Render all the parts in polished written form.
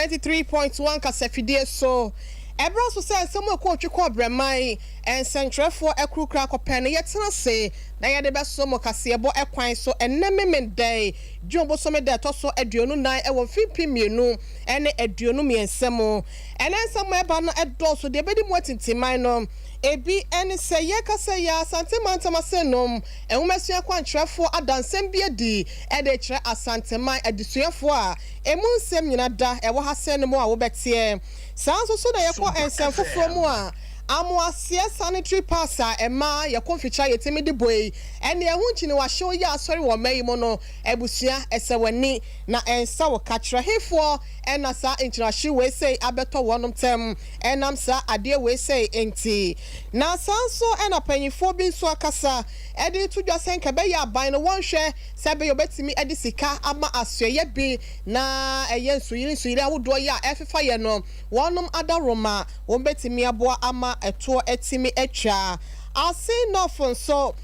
93.1 kasafidie so ebra so say some ko twekọ bremai en sentrefo ekrukra kopen yetena se na ye de beso mo kasebo ekwan so ennemem day dwombo so me de to so aduonu nan e wo fipi mienu ene aduonu miensemo enensemo eba no edo so de bedi mo tintiman no ebi ene se ye kasa ya santemantama senom enwumasua kwantrefo adansem bi adi e de kire asanteman adisuafo a emunsem nyina da e wo hasen mo a wo betie sanso so na ye ko ensem foforo mu a amoasie sanitary pass a ema ye konficha yetimi de boy ene ehunchi ni wahye ya asori wo mai mo no ebusua esewani na ensa wo kachra hefo ena sa inchirashi we say abeto wonom tem enam sa ade we say enti na sanso ena panyifo bi so akasa edi tudwa senka be ya ban no wonhwe se be yobetimi edi sika ama asoye bi na eye nsuyiri awodo ya efefa ye no wonom adaroma wombetimi aboa ama eto etimi etwa ase nofon so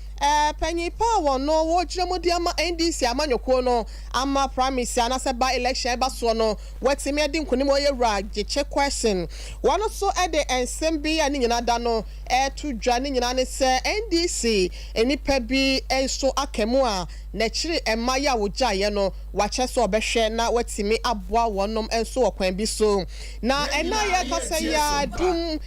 panyipa wono wo jiremodi ama NDC amanyoko no ama promise anase ba election ba so no wetimi edi nkunimo yewra giche question wono so ede ensembi ani nyina da no tudwa ni nyina ne se NDC enipa bi enso akemu a na chiri emaya wojaye no wache so obehwe na wetimi aboa wonom enso okwan bi so na ena ye kasa ya dum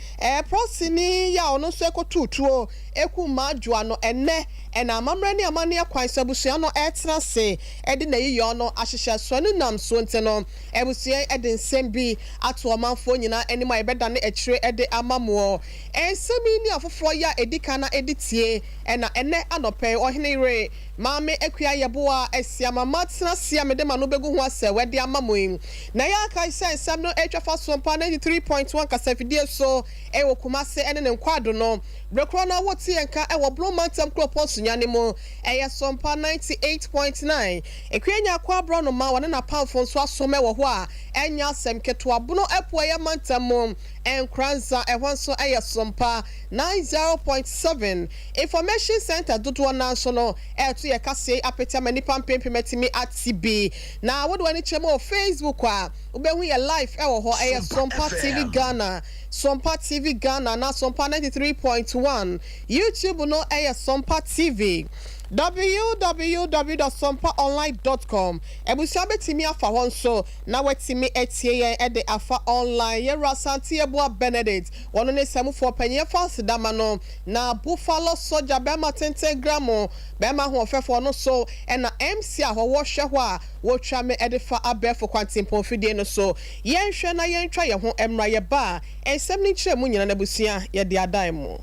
prosini ya ono so ekotutuo eku madwa no ene ena amamre ni amane akwan sabusua no etena se edi na yiyo no ahyehye so no nam so nteno ebusua edi nsem bi ato omanfo nyina enima ebeda ne echire edi amamo ensemi ni afoforo ya edika na editie ena ene anope ohene re maame ekua yeboa esiama matena siame de mano begu ho ase wedi amamoyin na ya kai nsem no etwafa Sompa 93.1 kasafidie so ewo kumase ene ne nkwado no brekro na woti enka ewo blomantam kropos nyane mo eye Sompa 98.9 ekwenya kwa bro no ma wane na pamfo so asome wo ho a enya asem keto abono epo eye mantam enkranza ehwanso eye Sompa 90.7 information center dodo na so no eto ye kase apeta mani pampempemetimi atibi na wodo ani chemo Facebook a ubehu ye live ewo ho eye Sompa TV Ghana Sompa TV Ghana na Sompa 93.1 YouTube no eye Sompa TV www.sompaonline.com ebusia betimi afa hon so na wetimi etie ye ede afa online ye rasanti eboa Benedict wono ne semfo panye fast dama no na Buffalo Soldier bema 10 gramo bema ho ofefo no so na MC a ho wo hwe ho a wo twa me ede fa abefo kwantimpo fidie no so yen hwe na yen twa ye ho emra ye ba ensem ni kire mu nyina na busia ye de adan mu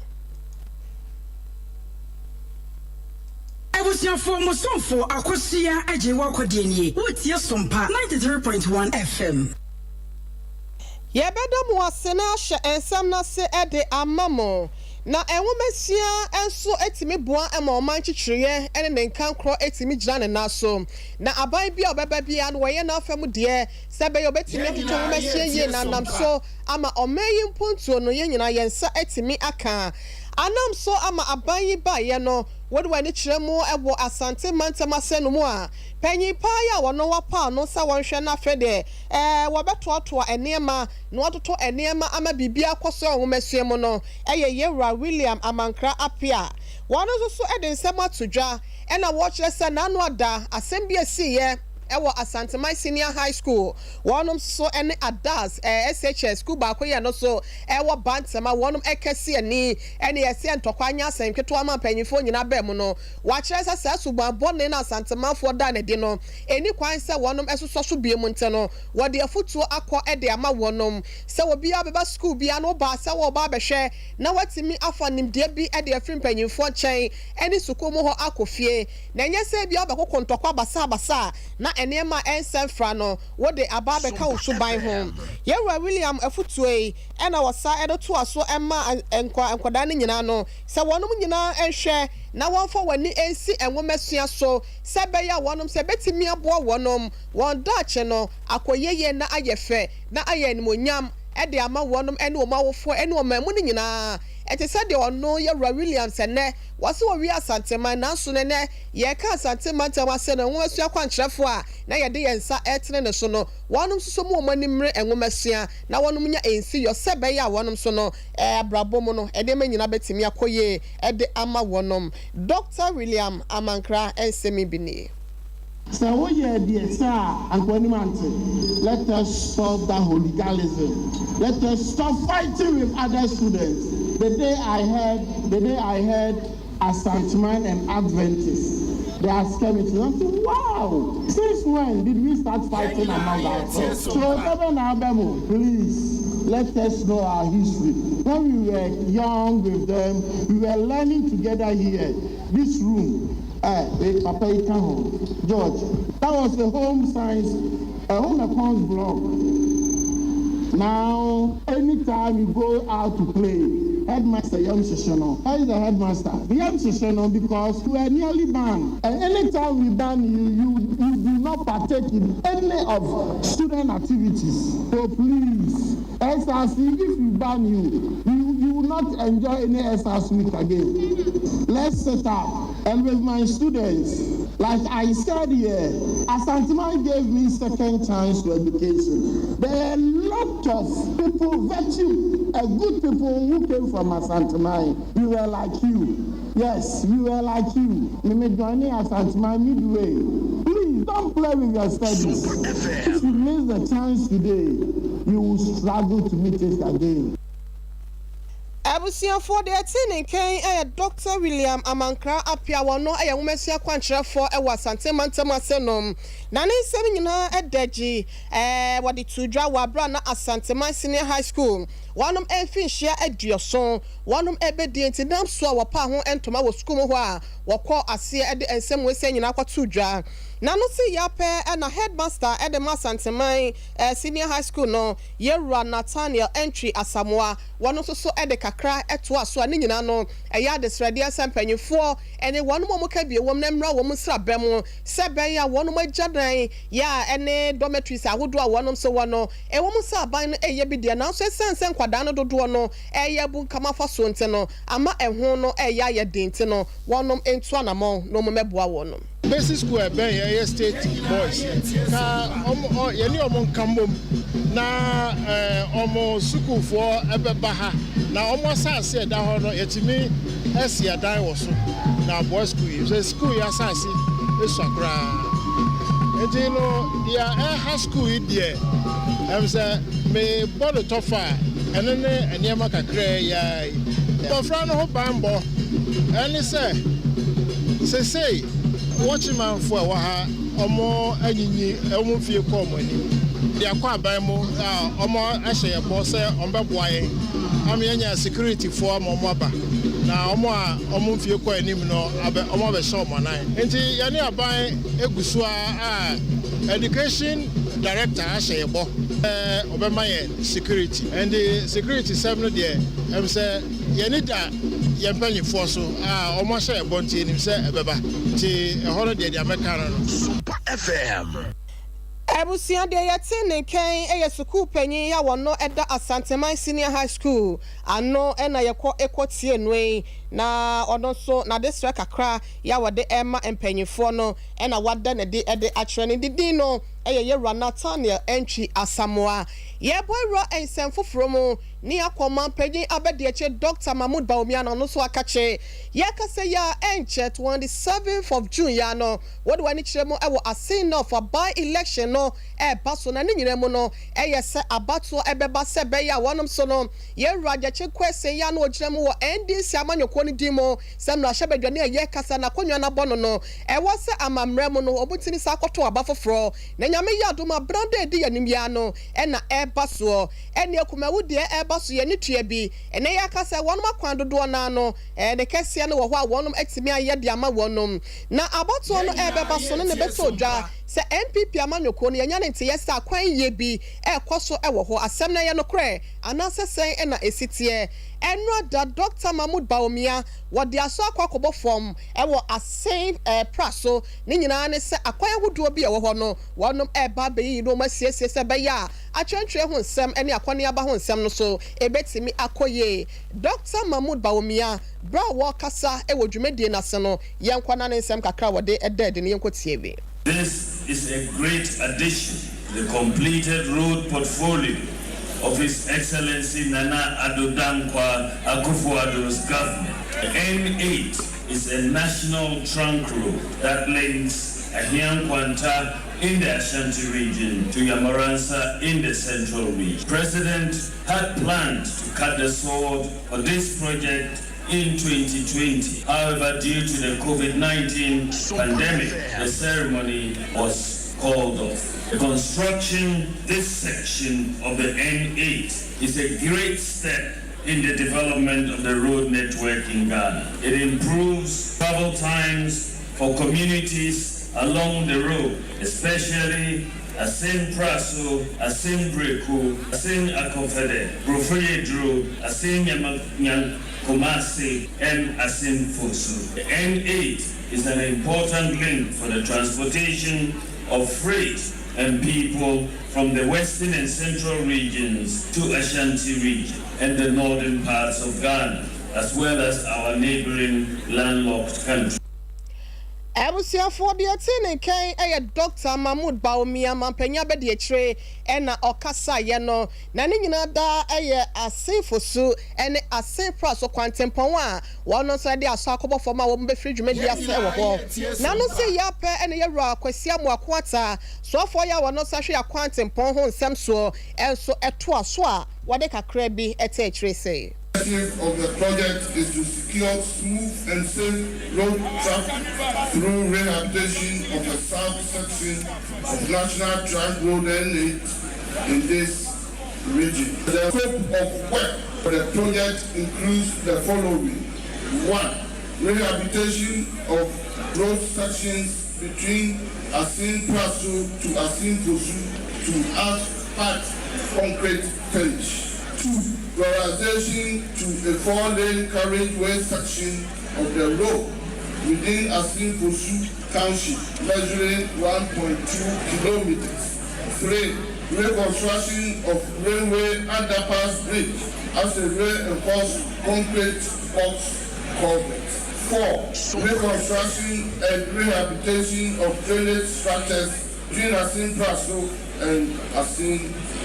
Ebusiafo musonfo akosia aje wakodie wotie Sompa 93.1 FM Yebeda mu asena hye ensam na se ede amamo na enwomesia enso etimi boa ema oman chichiriye ene ne nkankro etimi gira ne naso na aban bia obeba bia no ye na afam de sebe yo betimi atito womesia ye na namso ama omayi mpontuo no ye nyina yensa etimi aka anam so ama aban yi ba ye no wodo wani chiremu ebo asante mantama senu mu a panyi pa ya wono wapa no sa wonhwe na fede wobetoto enema no ototo enema ama bibia kwaso ohomesue mu no eye yewra William Amankra apia wono so ensem atodwa ena wo kire se na no ada asem bi asiye ewo Asantema Senior High School wonom so ene adas SHS school ba koye no so ewo bantama wonom ekese ani ene yese ntokwanya asem keto ama panyifo nyina ba mu no wa kire sa suban bone na Asantema fo da ne de no eni kwan se wonom esoso so bie mu nte no wo de afutuo akọ ede ama wonom se wo bia beba school bia no ba se wo ba behwe na watimi afa nimde bi ede afrim panyifo chen eni sukumu ho akofie na nyese bia ba kokko ntokwa basa na enema ensefra no wo de ababeka usuban ho yewa William afutuei ena wasa edoto aso ema enkoda ne nyina no se wonom nyina enhwe na wonfo wani ensi enwomesua so sebe ya wonom se betimi aboa wonom won dache no akoyeye na ayefe na ayenimonyam ede ama wonom ene omawofo ene omamu ne nyina ete said the no ye Williams and ne was what we are Santema now soon and ye can't Santema was said and once you are quite chefwa na ye de and sa etin and sono one so more money and womasia now one munya and see your sebeya one sono brabomono and the men in abetimia koye at the ama one Dr. William Amankra and Semi Bini. So what you dear sir and let us stop that hooliganism. Let us stop fighting with other students. The day I heard Asantman and Adventists, they are scared me to say, wow, since when did we start fighting among ourselves? So Reverend Abemo, please let us know our history. When we were young with them, we were learning together here. This room. Papa Ikaho, George, that was the home science, home accounts block. Now, anytime you go out to play, headmaster Yam Sessiono. Why is the headmaster? Yam Sessiono because we are nearly banned. And anytime we ban you do not partake in any of student activities. So please, SRC, if we ban you will not enjoy any SRC week again. Let's set up. And with my students, like I said here, Asanteman gave me second chance to education. There are a lot of people, good people who came from Asanteman. We were like you. Yes, we were like you. We may join Asanteman midway. Please don't play with your studies. If you miss the chance today, you will struggle to meet it again. Abusia for the attending came Dr. William Amankra Apia Wano, a woman's quantra for a was Santemantama Senum. Nani Semina at Deji, what the two draw Brana at Santema Senior High School. One of Fish at your son, one of Ebedient in Namswa, Paho and Tomorrow School, what call a seer at the same way saying Aqua two draw. Nano see Yape and a headmaster at the Masantemai Senior High School no Yera Nathaniel entry as Samoa one also so at the Kakra at Waswaninano a yard is ready as Penny 4 and one more can be a woman woman Sabemo Sabaya one of my jadai ya any dormitories I would draw one so one no a woman saw buying a yabi the announcer sense and quadano do no a yabu come for sonteno ama a hono a yaya dintino one into an among no mebua one. Basic school ben state boys ka yeni omo kambom na omo school for ebeba ha na omo asase da ho no yetimi esi adan wo so na boys school so school ya asase esu akra ejino dia high school there say me bodo tofa enene eniema kakra ya bofra no ho bambo eni say watching man for waha omo anyinyi omo fie ko omo ni dia kwa ban mu omo ahye boss ombeboaye am yanya security for omo aba na omo fie ko anim no abe omo be show mo nan enti yane aban egusu education director ahye bo obema ye security and the security seven there am say yane da yempani for so omo ahye bonti enim say ebeba ti ehoro de America no Sompa FM. Abusia de yatene ken school panyin ya wono eda Asanteman Senior High School ano na yekọ ekotie nwe na odon so na district kakra ya wode ema empanyifo no na wada na de atrene didi no ye Nathaniel entry Asamoa ye boyro ensem foforo ni akoma panyin abedieche Dr. Mahmoud Baumia no so akache ye kase ya enche 27th of June ya no wode wani kiremo ewo asin no for by election no baso na nyiremo no se abato ebeba sebe ya wonom so no ye rajache kwese ya no ogiremo wo NDC amanyoko ni dimo semra hyebedwane ye kasa na konwa na bono no se amamremo no obutini sa akoto abafoforo na nyame ya doma brande di yanim ya no na baso ekuma wudie baso ye ni tua bi ya kasa wonom akwando do na no de kese no wo ho a wonom etimi aye de ama wonom na abato no beba so no ne beto dwa se MPP amanyoko ne nya ne nte yesa kwan ye bi ekoso ewo ho asem na ye no kre anase sen na esitie enro da Dr. Mahmoud Bawumia wode aso akwakobo form ewo asen praso ne nyina ne se akwan hudo bi ewo ho no wonom eba beyi no masiesie se beya atwentwe ho nsem ene akwane aba ho nsem no so ebetimi akoye Dr. Mahmoud Bawumia bra wo kasa ewo dwumedie na se no yenkwana ne nsem kakra wode edede ne yenkotiebe. This is a great addition to the completed road portfolio of His Excellency Nana Addo Dankwa Akufo-Addo's government. The N8 is a national trunk road that links Ahian-Kwanta in the Ashanti region to Yamaransa in the central region. The President had planned to cut the sword for this project in 2020. However, due to the COVID-19 pandemic, the ceremony was called off. The construction, this section of the N8 is a great step in the development of the road network in Ghana. It improves travel times for communities along the road, especially Asin Praso, Asin Breku, Asin Akofede, Brofoye Road, Asin Kumasi, and Asin Fosu. The N8 is an important link for the transportation of freight and people from the western and central regions to Ashanti region and the northern parts of Ghana, as well as our neighboring landlocked countries. Ebusia for the attending Ken Dr. Mahmoud Bawumia Mampenya Bedi Echre ena okasa ye no na ne nyina da asen fosu ene asen praso kwantempon a wono so de aso akobo forma wo mbe free dwuma dia se wo ho na no se ya pe ene ye wura kwasi amoakwata so for ya wono so hwe ya kwantempon ho nsem so enso eto aso a wode kakra bi ete echre say. The objective of the project is to secure smooth and safe road traffic through rehabilitation of the south section of National Trunk Road N8 in this region. The scope of work for the project includes the following. 1. Rehabilitation of road sections between Asin Praso to Asin Fosu to asphalt concrete finish. 2. Prioritization to a 4-lane carriageway section of the road within Asin Fosu Township, measuring 1.2 kilometers. 3. Reconstruction of railway underpass bridge as a reinforced concrete box culvert. 4. Reconstruction and rehabilitation of drainage structures between Asin Praso and Asin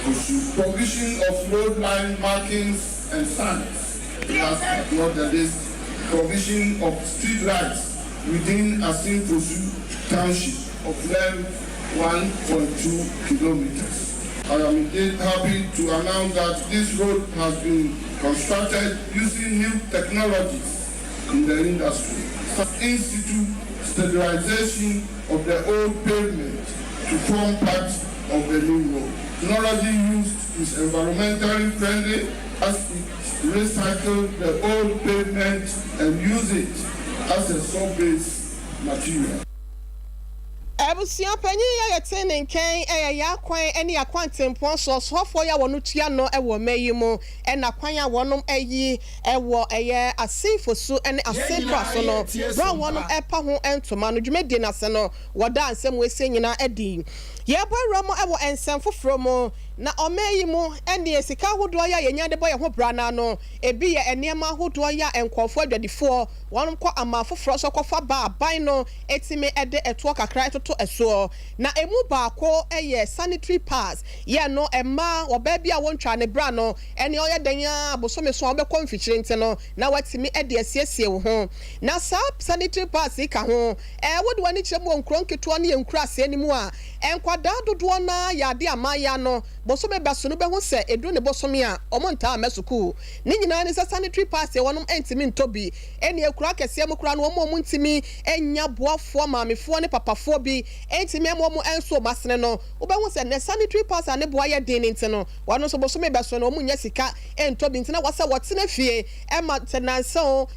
Fosu. Provision of road line markings and signs. Last but not the least, provision of street lights within Asin Fosu Township of length 1.2 kilometers. I am indeed happy to announce that this road has been constructed using new technologies in the industry. In situ stabilization of the old pavement to form part of the new road. Technology used is environmentally friendly as it recycles the old pavement and use it as a sub-base material. Ebusia panyi ya yetene ken ya kwan ene akwantempon so for ya wonu tua no ewo mayimo ena kwan ya wonum eyi ewo eye Asin Fosu ene Asin Praso no bra wonum epa ho entoma no dwumedi na se no woda ansem wese nyina edi ye boyromo ewo ensem foforo mo na omayimo ene esika hodo ya yenya de boye ho brana no ebi ye enema hodo ya enkofo adwadifo wonum kwa ama foforo so kofa ba ban no etime ede eto kakra to eso na emu baako eye sanitary pass ye no ema oba bia wontwa ne bra no ene oye danya bosome so obekọ mfikyire nte no na watimi ede asiesie wo ho na sanitary pass ka ho wode wani kyerem wo nkronketo ne yenkura ase animu a enkwada dodo na yade amaya no bosome baso no be ho se edu ne bosome a omonta amesuku ni nyina ne sanitary pass wonum entimi ntobi ene ekura kese mukura no omo ntimi enya boafo maamefo ne papafo bi entimi emo enso masene no obehu se ne sanitary pass ane boa ye den nti no wano so bosome beso no omunya sika entobi nti na wasa wotene fie ema tenanso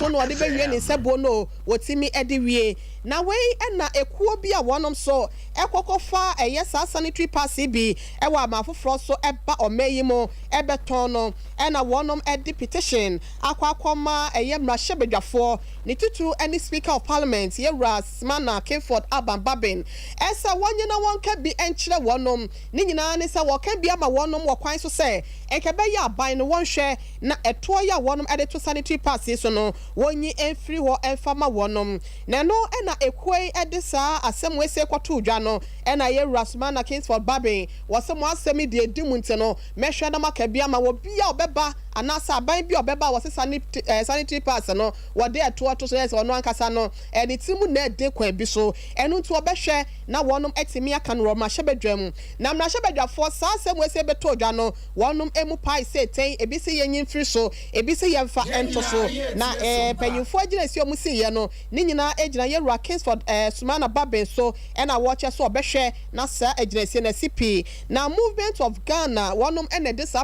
no ode be wie ne sebo no wotimi ede wie na wei na ekuo bi a wonom so ekokofa sa sanitary pass bi ewa amafoforo so eba omeyimo ebeton no na wonom edi petition akwakoma mrahebedwafo ni tutu any speaker of parliament yewra Smana Kingford Babin esa wonye na wonka bi enkyere wonom ni nyina ne se woka bi ama wonom wokwan so se enkebe ya aban no wonhwe na eto ya wonom ede to sanitary pass so no wonyi enfiri ho enfama wonom na no na ekwei ede saa asem wese kwato dwa no na yewra Smana Kingford Babin wasem asemi de edimu nte no mehwe na maka bi ama wo bia obeba anasa aban bi obeba wose sanitary pass no wode eto to so yes ono ankasa no eni timu na de kwan bi so enu nto obehwe na wonom etimi aka no ma hyebedwam na mra hyebedwafo saa asem wese beto dwa no wonom emu pai se ten ebisi yenyin firi so ebisi yemfa ento so na panyimfo agina si omusi ye no ni nyina agina yewra Kingsford Smana Babin so na watch so obehwe na sa agina si na CP na movement of Ghana wonom ene this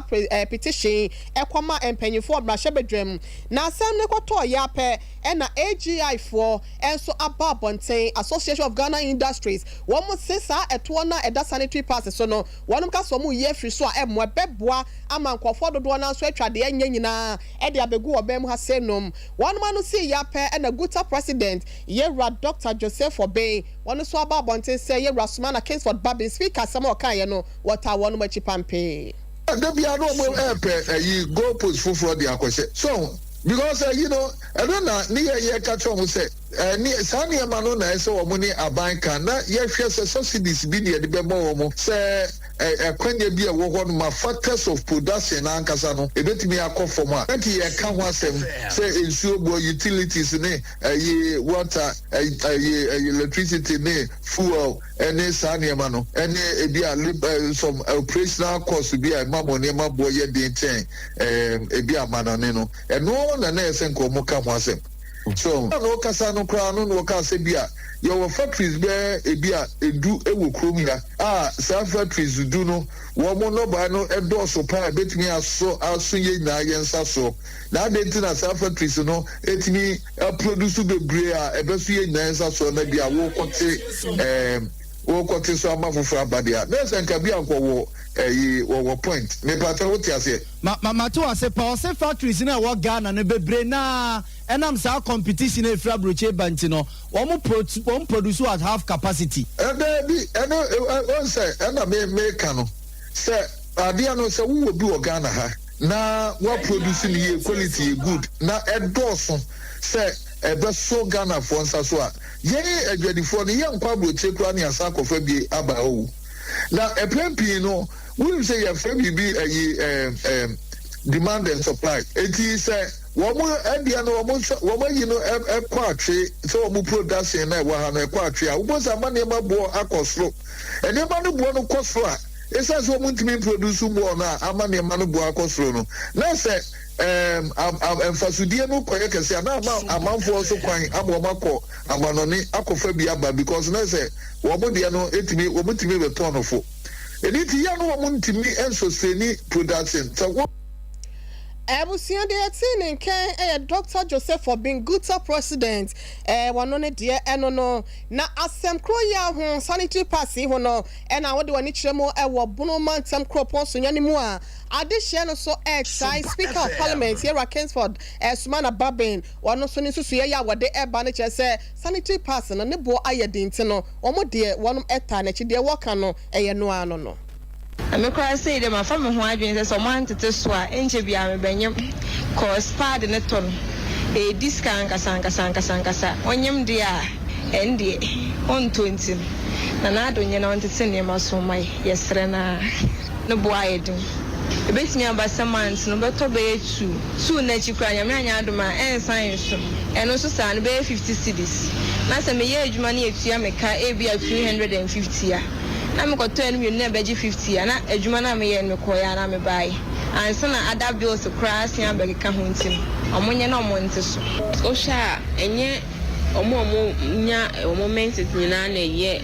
petition ekwama panyimfo mra hyebedwam na asem ne kwato ya pe na AGI for enso ababonten Association of Ghana Industries womo sesa eto na eda sanitary pass so no wonom ka so mu ye free so a emo beboa ama nkofo dodo na so atwade anya nyina e de abegu obem ha senom wonom anu si ya pe na guta president yewra Dr. Joseph Obey wono so ababonten say yewra Smana Kingsford Babin speaker some okan ye no water wonom achi pampe da bia no mo yi go post for the akwese so because I don't know near catch on say Sani Mano na so money abanka na yehwe subsidies bi ne de bemo mo say kwanya bi a wo ho no factors of production na ankasa no ebetimi akofom a anti ye ka ho asem say ensuo bo utilities ne water electricity ne fuel ene Sani Mano ene ebi a some operational costs bi a mamone mabo ye den ten ebi amano ne no eno na na esen ko mo ka ho asem. So no kasa no kra no kasa bia your factories be ebia edu ewo krom ya sa factories do no wo mo no ba no endorse pa betimi aso ye na yensa so na dey na sa factories no etimi produce bebre a ebeso ye na yensa so na bia wo kote so amafofo abadia na senka bia nkwo wo point me pata wo ti ase ma to ase pa ose factories na wo Ghana no bebre na enam sa competition e fra broche banti no wo produce at half capacity on say na me kano say adia no say wo bi wo Ghana ha na wo produce ni quality good na endorse say ebe so Ghana for nsa so a ye adwadifo no ye nkwa broche kura ne asa kofa bi aba o na eplempi no we say your family be demand and supply it is womo endia no womo ekwatwe so womo production na wa ha no ekwatwe a wo sa mane mabo akosro ene ma no bo no kosro a esa so womo ntimi produce bo na amane ma no bo akosro no na se emfasudie no koye kese na amanfo so kwan amomako amanoni akofa bi aba because na se womo de no etimi womo timi beton no fo eniti ya no womo ntimi ensustain production so Ebusia de tin nkan Dr. Joseph for being good president wano ne de no na asem kro ya ho sanitary pass ho no na wo de wani kiremo wo bono mantem kropon so nyane mu a adehye no so speaker of parliament here Kingsford Smana Babin wano so ni susu ya wo de eba ne kire sanitary pass no ne bo ayedinti no omo de wonom eta na chi de wo ka no no ano no I'm a say them a family who had been someone to swa, Enchibia, Benyam, cause pard in a ton. A discount Casanca, on yam dear, and on 20. Nana don't you know to send him also my yes, Rena, no boy do. It makes me about some months, no better be true. Soon that you cry a man out my and science, and also son bear 50 cities. Master may age money if you make a be 350. I'm going to turn you never 50 and a Jumana may and Koya me buy. And son other bills to crash and beg a hunting. I'm when you're not wanted. Oh, sha, and yet omo nya omo menses nyina na ye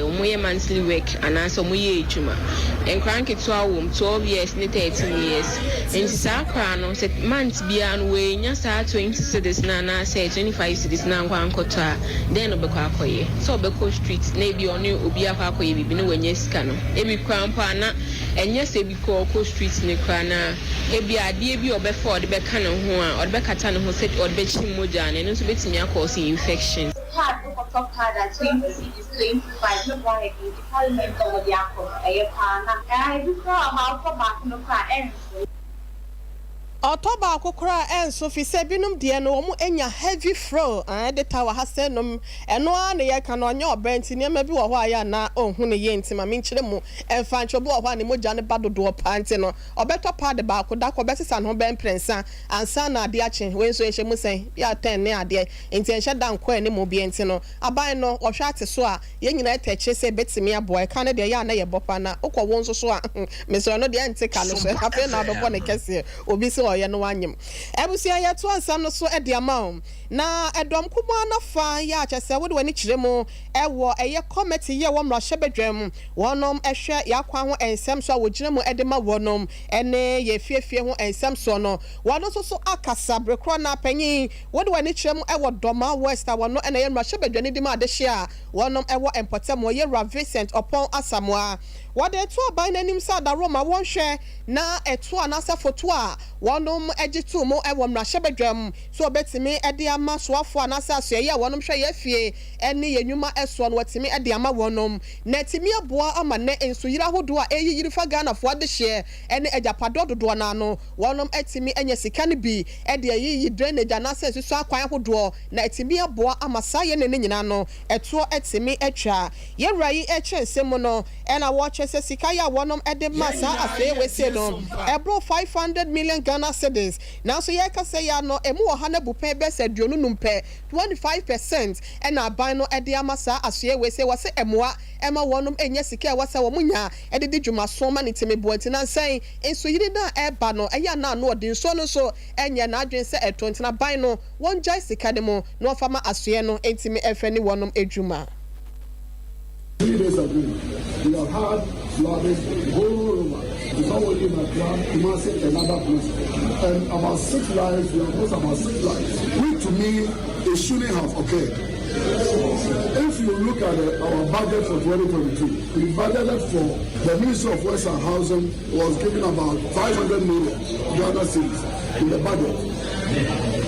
omo ye monthly work anaso omo ye ejuma enkranke to awom 12 years ne 13 years enti saa kwa no set month bia no we nya saa 20 cedis na say 25 cedis na nkwa nkoto a then obekọ akoye so obekọ street na ebi oni obi akọ akoye bibi ne wanya sika no ebi kwa mpa na enye se bi ko street ne kwa na ebi ade bi obefo de beka ne ho a ode bekata ne ho set ode bechi moja ne no so betimi akọ infection. Card, top card at 20 is 25. No one again. The parliament of the apple. I do cry about for back no cry. October akokora enso fi se binum de no omu enya heavy flow de tower ha se nom eno a ne ye ka no nya obenti ne ma bi wo ho aya na ohun ne ye ntima me nkyere mu emfa nchobo wo ho ne moja ne badodo panti no obeto pad ba ko da ko besesa no ben prensa ansa na ade ache we nso ehye mu sen ya 10 ne ade enti enhye dan ko ne mo bi enti no aban no ohwe ate so a ye nyina eteche se betimi abo e ka ne de ya na ye bopa na ukọ wo nso so a mesoro no de ente ka no so ape na dobo ne kese obi se ye no wanyem ebusia ye to ansam no so e de amount na edom kumo na fa ya chese wo de wani kire mu ewo eye committee ye wo mra hyebedwam wonom ehwe yakwa ho ensem so wogire mu edema wonom ene ye fiefie ho ensem so no wono so akasa brekro na panyin wo de wani kire mu ewo doma west wono ene ye mra hyebedwani di ma de hia wonom ewo empotem wo ye Vincent upon asamoa wade etu aban nanim sa da Roma wonhwe na etu anasa foto a wonom egitu mu ewo mra hyebedwam so betimi ede ama soafo anasa so ye wonom hwe ye fie ene yenwuma eso no watimi ede ama wonom na timi aboa ama ne enso yira hodo a eyiri fa Ghana fo ade hye ene ejapado dodo na no wonom etimi enya sika ne bi ede yi drainage anasa so akwan hodo na etimi aboa ama saye ne nyina no eto etimi etwa ye rai eche nsem no ena watch se sika ya wonom ede masa afi we se no ebro 500 million Ghana cedis now so ye ka say ya no emu wo ha na bupen be se duonu numpe 25% ena ban no ede amasa afi we se wase emoa ema wonom enye sika wase wo munya ede di dwuma so ma ne teme boanti na nsan enso yiri na eba no eya na no odi nso no so enye na adwen se etonti na ban no won jai sika de mo no fama afi no entimi efe ni wonom edwuma. 3 days ago, we have had flooding all over. It's not only in Accra, Kumasi, and other places. And about 6 lives, we have lost about 6 lives. Which to me, it shouldn't have occurred. If you look at our budget for 2022, we budgeted for the Ministry of Works and Housing was given about 500 million Ghana cedis in the budget.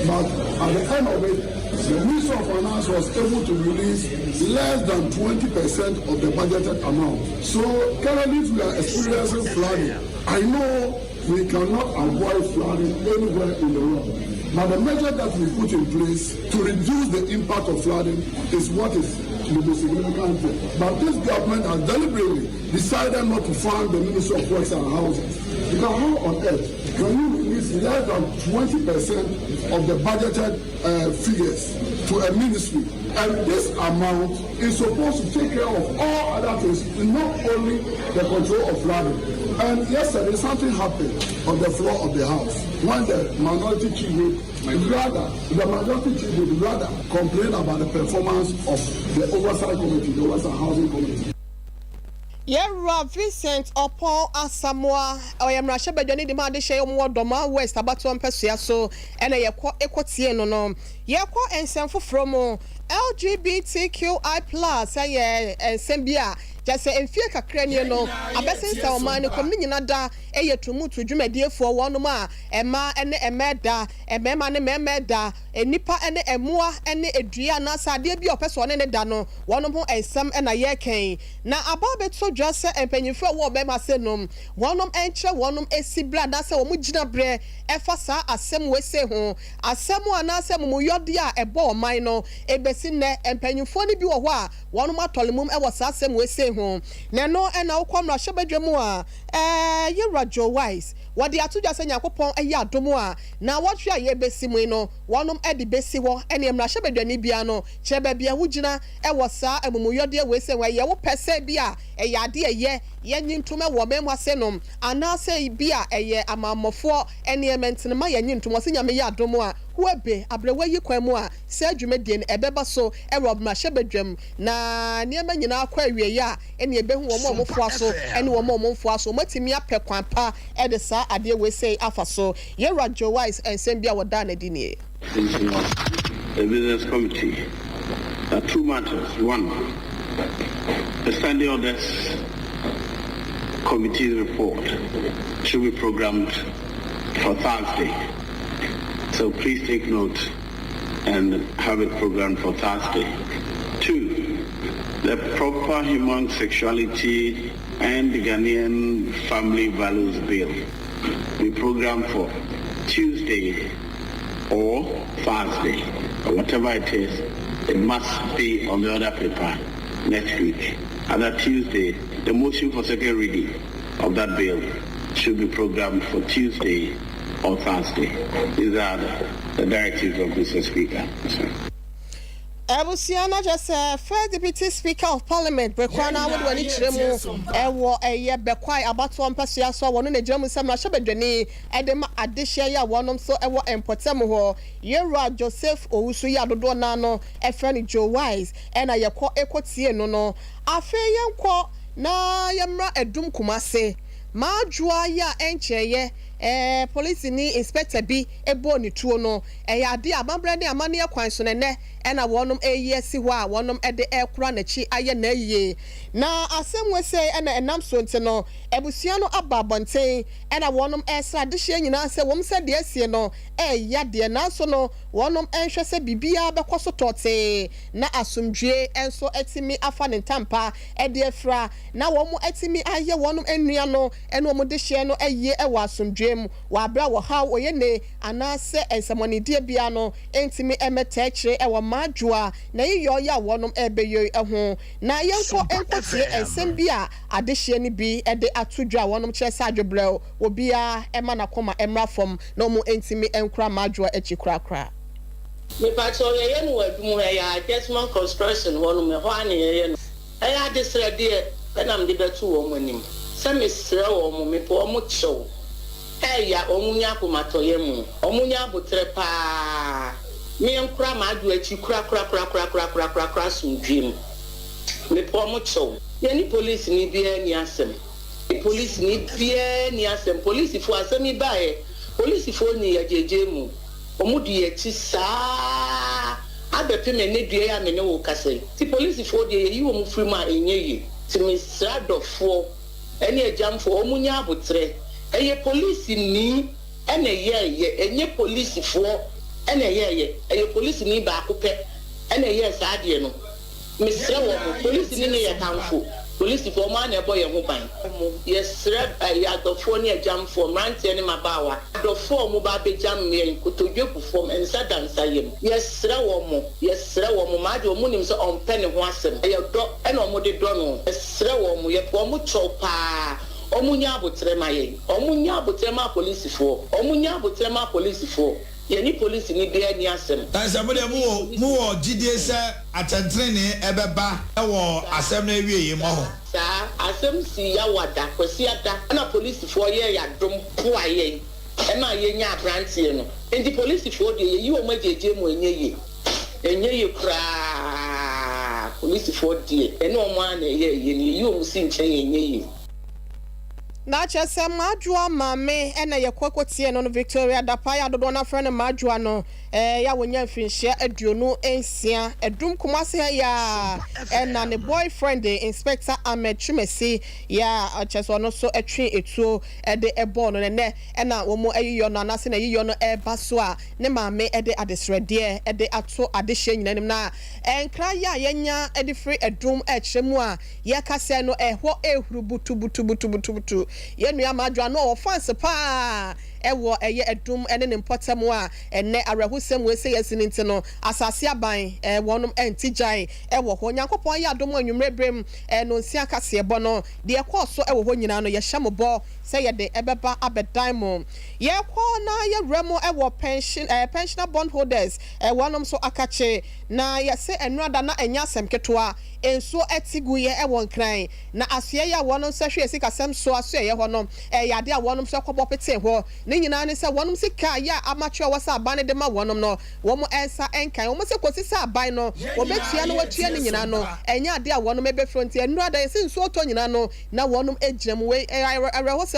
But at the end of it, the Minister of Finance was able to release less than 20% of the budgeted amount. So currently we are experiencing flooding. I know we cannot avoid flooding anywhere in the world. But the measure that we put in place to reduce the impact of flooding is what is the most significant thing. But this government has deliberately decided not to fund the Ministry of Works and Housing. Because how on earth can you release less than 20% of the budgeted figures to a ministry? And this amount is supposed to take care of all other things, not only the control of flooding. And yesterday something happened on the floor of the House when the minority chief would rather complain about the performance of the oversight committee, the Western Housing Committee. Yera Vincent upon Asamoa oyemra hyebedwani de ma de hye omwo doma west abato mpesua so ene yekọ ekotie no no yekọ ensemfo from LGBTQI+ aye ensembia jase enfie kakra nie no abesensa o man ko nyina da eye tumutu dwumadiefoɔ wɔnom a ɛma ene emeda emema ne memeda enipa ene emoa ene edua na sade bi opeso ne da no wɔnom ho ensem na yɛken na aba beto dwase empanyimfo wɔ bɛma senom wɔnom enkyɛ wɔnom esibra da sɛ wɔn gina bre ɛfa saa asɛm wese ho asɛm ana asɛm mu yɔde a ɛbɔ ɔman no ebesi ne empanyimfo ne bi wɔ hɔ a wɔnom atɔlemum ɛwɔ saa asɛm wese ho na no ɛna wokɔmra hyebedwam a Yerajo wise wadi atudwa sɛ Nyankopɔn ɛyɛ adomo a na wɔtwe a yɛbesi mu no wɔnom ɛde besi wɔ ɛne mmra hyebedwani bia no kyerɛ baabi a wogina ɛwɔ saa amumuyɔde wese wɔ yɛ wo pɛsɛ bi a ɛyɛ ade ɛyɛ yenyi ntoma wo bem wasenom anase bi a eye amamofo ene ementene ma yenyi ntoma se nyame ya adomo a huebe abrewa yi kwan mu a se adwumadie ne ebeba so erob ma hyebedwam na niema nyina akwa awie ya ene ebehu wo momfo aso ene wo momfo aso matimi apekwan pa e de sa ade we say afa so ye Rajo Wise ensem bia woda na di ne the business committee. There are two matters. One, the standing orders committee's report should be programmed for Thursday. So please take note and have it programmed for Thursday. Two, the proper human sexuality and the Ghanaian family values bill be programmed for Tuesday or Thursday, or whatever it is. It must be on the other paper next week. Other Tuesday, the motion for second reading of that bill should be programmed for Tuesday or Thursday. These are the directives of Mr. Speaker. Ebusiana just first deputy speaker of parliament Bekwana would wani chiremu ewo eye bekwai abato ampasua so wono na jiremu sam na hyebedwani edema adehye ya wonom so ewo empotem ho Yera Joseph Owusu ya dodo na no efrani Joe Wise ena yekọ ekotie no afe yenkọ na yemra edum kumase maadwoa ya encheye police ni inspector bi ebo ni tuo no ya de amambre ne amane kwan so ne na wonom eyesi ho a wonom de ekura na chi aye na yiye na asemwe sei na enam so nte no ebusua no ababonten na wonom esra de hye nyina se wom se de asie no ya de na so no wonom enhwe se bibia bekoso tote na asomdwe enso etimi afa ne ntampa de afra na womo etimi aye wonom enua no ene womo de hye no eye ewa asomdwe mu wa bra wo ha oye ne anase ensamoni die bia no entimi emete kire ewa madwoa na yiyo ya wonom ebeyo eho na yenko enkotie ensem bia adehye ni bi de atodwa wonom kire sa adwobrɛ obia ema na koma emra fom na omo entimi enkura madwoa achikrakra me pato ye no adum ya adjustment construction wonom ho ane ye no ya desrede na mde betu wo monim se mesre wo mo me po mo chew ya omunya akomato mu omunya abotre pa me nkura maadu achi kura sundwim me po mo chew ye ni police ni bia ni asem police ni bia ni asem police fo asemi bae police fo ni yajeje mu omudi echi saa abepe me ne dua ya me ne wo kase ti police fo de yi wo mu free ma enyeyi ti me stradofo ene ejamfo omunya abotre eye police ni ene ye enye police fo ene ye eye police ni ba akopɛ ene ye saade no misre wo police ni ne ye tamfo police fo ma na ebo ye ho ban yesre ya dofo ne ejamfo mrante ne mabawa dofo mu ba bejam me kotodwepu fo ensa dansa yem yesre wo mo ma de omu nim so onpe ne ho asem eye do ene omu de do no yesre wo mo ye po mu chopa omunya abotrema ye omunya abotrema police fo ye ni police ni de ani asem tansa mo de mu gidie se atentrene ebeba ewo asem na ewie ye mo ho sa asem si ya wada kwasi ada na police fo ye ya dom po aye e ma ye nya brantie no endi police fo de ye yi o majeje mo enye ye kra police fo de ene o mo ana ye ni yi o musi nchen enye ye na chese madwoa mame ena yekokotie no Victoria Dapaya dodo na friend madwoa no ya wonya mfinhye aduonu ensia edum kumase ya ena ne boyfriend Inspector Ahmed Chumesi ya cheso no so etwe etuo de ebo no ne ena womo ayiyo no anase na yiyo no eba so a ne mame de adesrede de ato adehye nyinanim na enkra ya yenya de free edum ekyemu a yakase no ehwo ehuru butu yenua madwa no offense pa ɛwɔ ɛyɛ ɛdum ɛne ne mpɔtam a ɛnɛ awerɛhosɛm wɔ sɛ yɛsi ne nti no asase aban wɔnom ɛnti gyae ɛwɔ hɔ nyankopɔn yɛ adom anwummerɛ berɛm no nsia kaseɛbɔ no deɛ ɛkɔɔ so ɛwɔ hɔ nyinaa no yɛhyɛ mo bɔ sɛ yɛde ɛbɛba abɛdan mu yɛkɔ na yɛwura mu ɛwɔ pensioner bond holders wɔnom so akakye na yɛsɛ ɛnurada na ɛnya asɛm ketewa enso ɛtigu yɛ ɛwɔ nkran na asoɛ yɛ wɔnom sɛ hwɛ sikasɛm so asoɛ yɛ hɔ no ɛyade a wɔnom so kɔbɔ pete hɔ ne nyinaa ne sɛ wɔnom sika yɛ amatwa wɔ sɛ aban de ma wɔnom no wɔn ɛnsa ɛnkan wɔn sɛ kɔsi sɛ aban no wɔbɛtua no wɔtua ne nyinaa no ɛnya ade a wɔnom ɛbɛfrɛ nti ɛnurada yɛsɛ nsuo tɔ nyinaa no na wɔnom ɛgyina mu wei ɛrɛhosɛm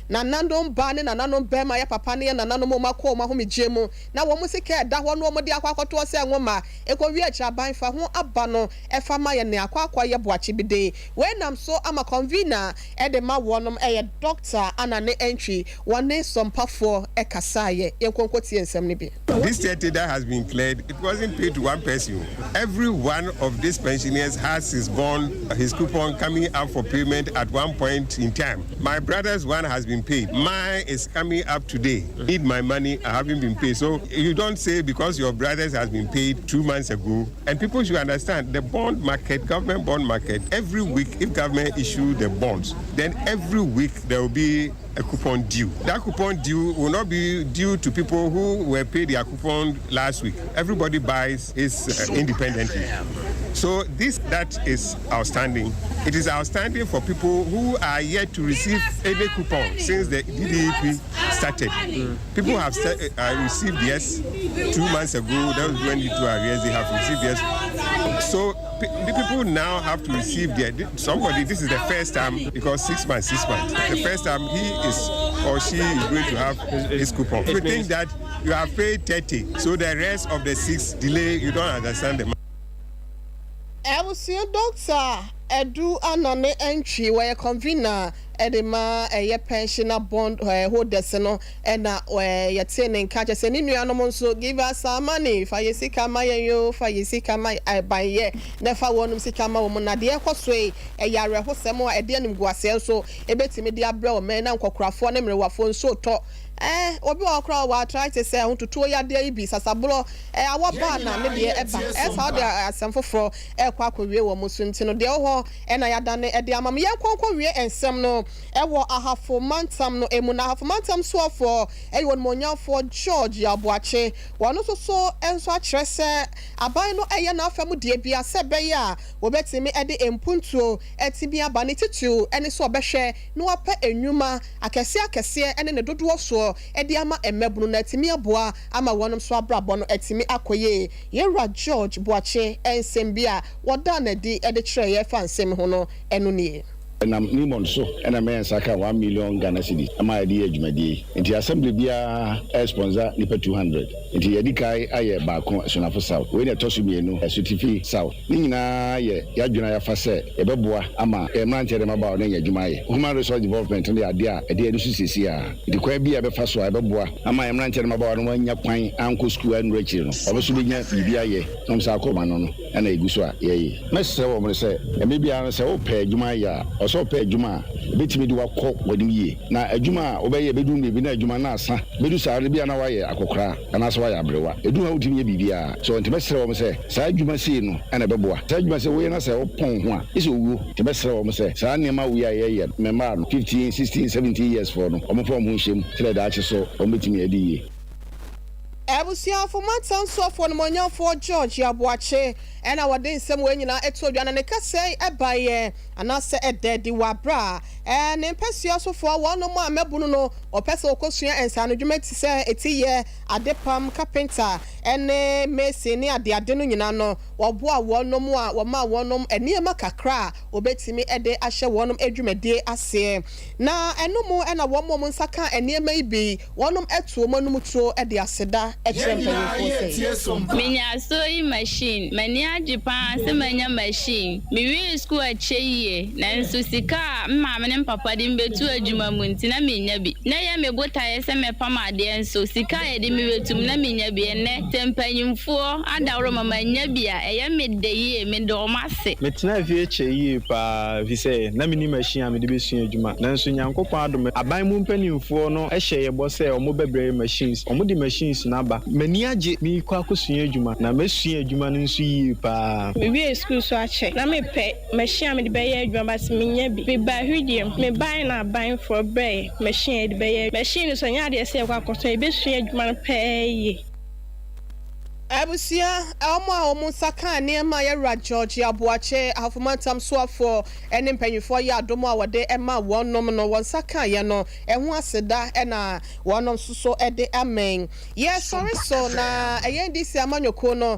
na nanom ba ne nanom bɛrima yɛ papa ne yɛ nanom ɔmo akɔ ɔmo ahomegye mu na wɔn sika ɛda hɔ no ɔmo de akɔ akɔtɔ sɛ nwoma ekɔwi akyire aban fa ho aba no ɛfa ma yɛ ne akɔ yɛ boakye bi de wenam so ama convener ɛde ma wɔnom ɛyɛ doctor ana ne entry wɔne sompafoɔ ɛkasaayɛ yɛnkɔnkɔ tie nsɛm ne bi. This 30 that has been cleared, it wasn't paid to one person. Every one of these pensioners has his bond, his coupon coming up for payment at one point in time. My brother's one has been paid. Mine is coming up today. Need my money, I haven't been paid. So you don't say because your brother's has been paid 2 months ago. And people should understand the bond market, government bond market, every week if government issue the bonds, then every week there will be a coupon due. That coupon due will not be due to people who were paid their coupon last week. Everybody buys his independently. So that is outstanding. It is outstanding for people who are yet to receive any coupon since the DDEP started. People have received yes 2 months ago. That was when the 2 arrears they have received yes. So the people now have to receive somebody. This is the first time because 6 months. The first time he is or she is going to have his coupon. If you think that you have paid 30, so the rest of the 6 delay, you don't understand the. I will see a doctor. Edu anane entry where convener edema a pensioner bond holders no ena we yetene nka se ni nuanom so give us some money fa yesika ma yo fa yesika ma ban ye na fa wonum sika ma wo na de ekoso e yare hosem a ede anim guase so ebetimi de abre o men na nkokrafo ne mrewafo nso to obi okra wa try to say huntutuo ya de ibi sasabro awo ba na ne de eba sa de asem foforo kwa akwawie wo musu ntino de ho na ya dane de amam ye kwankwawie ensem no wo ahafo mantam no emu na ahafo mantam so for won monyafo George Aboache wono so enso a kire se aban no na afam de bia se be ya wo betimi de empuntuo etibia ba ne titu ene so obehwe no apa enwuma akese ene ne dodo so edi ama emebunu na etimi aboa ama wonom so abrabɔ no etimi akoye yera George Boache ensem bia woda na di ede kire ye fa nsem ho no eno nie nam nimon so ena me nsaka 1 million Ghana cedis ama edi adwumadie nti assembly bia sponsor nipa 200 nti yedi kai aye baako sonafo south we ne toso mienu esutifi south ni nyina ye yadwuna ya fa se ebeboa ama emranche de maba ne yadwumaye human resource development ne ade a ede edu sisi a nti kwa bia be fa so ebeboa ama emranche de maba no anya kwan anko school anu akiri no obeso benya bibia ye nom sa akoma no no na eguso a ye mesre wo mo se emebia no se wo pa adwumaye a so pe adwuma betimi di wakọ wadin yie na adwuma obeye bedu ne bi na adwuma na asa bedu sa bia na waye akokora ana so waye abrewa edu ha wutimi bibia so ntibesere wo se sa adwuma sei no ana beboa sa adwuma se wo na se opon ho a ise owo ntibesere wo se sa nema wo ya ye memma 15 16 17 years for no omo form ho hyem tire da ache so ometimi adi yie Ebusia for mantan so for no monyafo George Aboache ena wade nsem we nyina eto dwana ne kase ebaye anase ededi wabra ne mpesua so for wono mu amebunu no opese okosua ensa no dwumati se etiye adepam carpenter ene mesi ne ade no nyina no woboa wono mu a woma wonom eniema kakra obetimi ede ahye wonom adwumade ase na eno mu ena womo mu nsaka eniema ibi wonom etuo manum tuo ede aseda Minya sewing machine, mania Japan, semanya machine. Me we school a cheye, nanso sika mama ne papa de mbetu adwuma munti na menya bi. Na ya me botaye se me pama de enso sika ye de me wetum na menya bi ene tempanyimfo adawro mama nya bi a eye me de ye me do mase. Metina vie cheye pa vi se na mini machine a me de besu adwuma. Nanso nyankopon adom aban mu mpanimfo no ehye ye bo se omo bebre machines, omo di machines na ba. Mani age mi kwa kosua adwuma na mesua adwuma no nso yi pa. Me we school so a check. Na me pe machine me de be ye adwuma bas menya bi. Me ba hwediem, me buy na buy for bay. Machine de be ye. Machine so nya de se kwa koso e be sua adwuma no pe. Abusia omo saka niema ya George Abuache afomantam soafo ene mpanyifo ya adomo awode ema wonom no won saka ye no eho aseda na wonom soso ede amen yes sorry so na eyen disi amanyoko no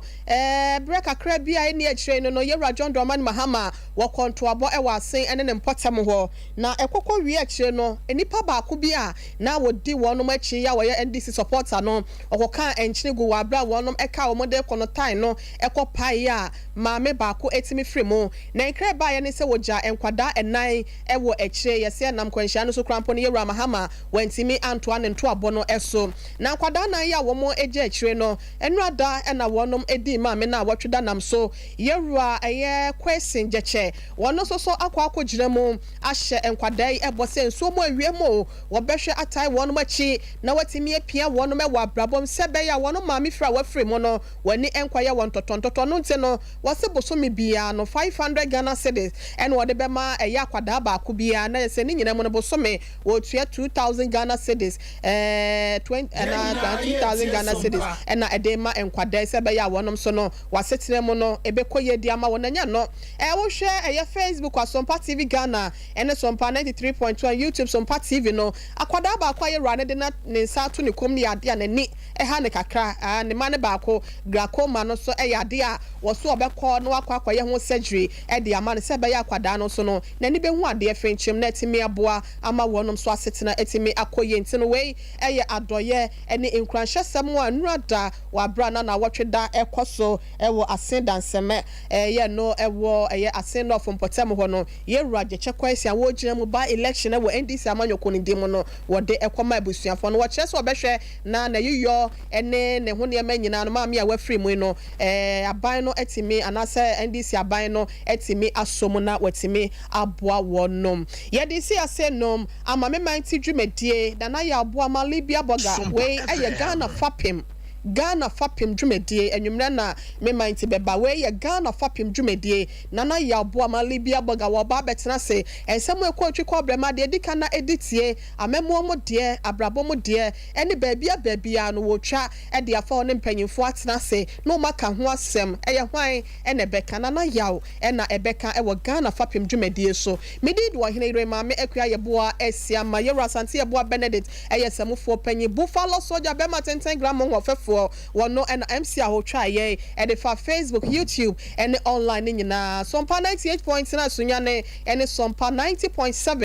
break akra bia ene akire no ye John Dramani Mahama wo konto abo e wasen ene ne mpotam ho na ekokọ wi akire no enipa ba ko bia na wodi wonom achi ya wo ye NDC supporter no okoka enchine go wa bra wonom ka omode kono tai no ekopai a maame baako etimi fremu na nkre ba ye ne se woja enkwada enan ewo ekire ye se nam kwanhia no so krampo ne Yewura Mahama wantimi Antoine nto abo no eso na nkwada nan ya wo mo eje ekire no enrada na wonom edi maame na wotweda nam so Yewura eye question jeche wono so akwa mu ahye enkwada yi ebose nso mo awie mo wo behwe atai wonom achi na watimi apia wonom ewa brabom sebe ya wonom maame fra wa fremu no wani enkwaya won totontoto no nte no wase bosomi bia no 500 Ghana cedis en wode be ma eya kwada ba ko bia na yese ni nyina mo no bosomi wo tua 2000 Ghana cedis 2000 Ghana cedis en na edema enkwada se be ya wonom so no wasetire mo no ebe koye di ama wonanya no wo hwe eya Facebook wa Sompa TV Ghana en Sompa 93.1 YouTube Sompa TV no akwada ba kwa ye rane de na ne sa to ne kom ne ade na ni ha ne kakra ne ma ne ba ko glaucoma no so eyade a wo so obekọ no akwa ye ho surgery e de ama ne se be ya kwada no so no na ni be hu ade fenchim na etimi aboa ama wonom so asetena etimi akoye ntino we eye adoye ene enkranhwesem a nurada wa bra na wotweda ekoso ewo asendanseme ye no ewo eye asen of mpotem ho no ye rage chekwasi a wo gina mu ba election ewo NDC amanyoko ne dim no wo de ekoma abusuafo no wo kire so obehwe na yiyo ene ne ho ne manyina no maami a wafri mu no aban no etimi anase NDC aban no etimi asomu na watimi aboa wonom ye de si ase nom ama me man ti dwumadie na na ya aboa ma Libya boga we eye Ghana fapim dwumadie enwumre na me man ti beba we ye Ghana fapim dwumadie na na ya aboa ma Libya boga wo ba betena se ensem ekotwi ko brema de dika na editie amemo mo de abrabo mo de ene baabia no wo twa e de afa ne mpanyimfo atena se no maka ho asem eye hwan ene beka na na yawo ena ebeka e wo Ghana fapim dwumadie so medid wo hene ire ma me ekua ye boa esia ma Yewura Sante ye boa Benedict eye semufo panyi Buffalo Soldier be ma 10 gram mo fefo wono and MC ahotwa ye e de fa Facebook YouTube and online nyina Sompa 98.9 sunyane and Sompa 90.7